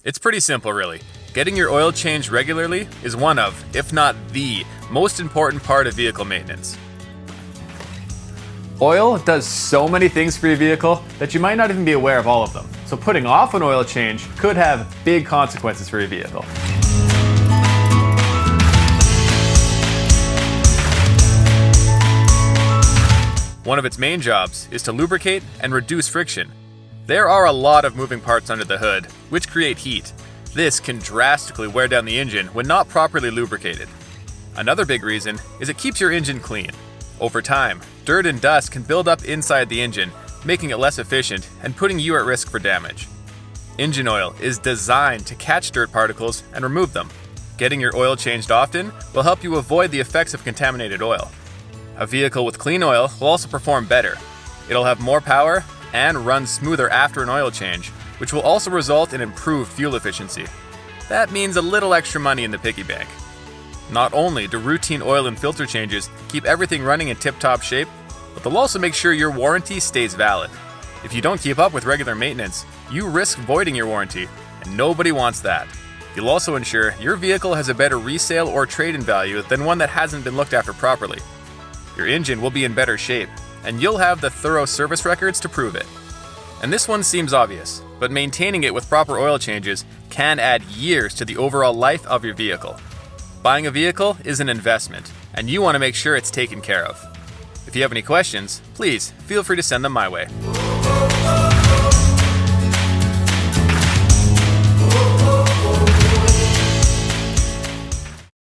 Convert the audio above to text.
It's pretty simple, really. Getting your oil changed regularly is one of, if not the, most important part of vehicle maintenance. Oil does so many things for your vehicle that you might not even be aware of all of them. So putting off an oil change could have big consequences for your vehicle. One of its main jobs is to lubricate and reduce friction. There are a lot of moving parts under the hood, which create heat. This can drastically wear down the engine when not properly lubricated. Another big reason is it keeps your engine clean. Over time, dirt and dust can build up inside the engine, making it less efficient and putting you at risk for damage. Engine oil is designed to catch dirt particles and remove them. Getting your oil changed often will help you avoid the effects of contaminated oil. A vehicle with clean oil will also perform better. It'll have more power and run smoother after an oil change, which will also result in improved fuel efficiency. That means a little extra money in the piggy bank. Not only do routine oil and filter changes keep everything running in tip-top shape, but they'll also make sure your warranty stays valid. If you don't keep up with regular maintenance, you risk voiding your warranty, and nobody wants that. You'll also ensure your vehicle has a better resale or trade-in value than one that hasn't been looked after properly. Your engine will be in better shape, and you'll have the thorough service records to prove it. And this one seems obvious, but maintaining it with proper oil changes can add years to the overall life of your vehicle. Buying a vehicle is an investment, and you want to make sure it's taken care of. If you have any questions, please feel free to send them my way.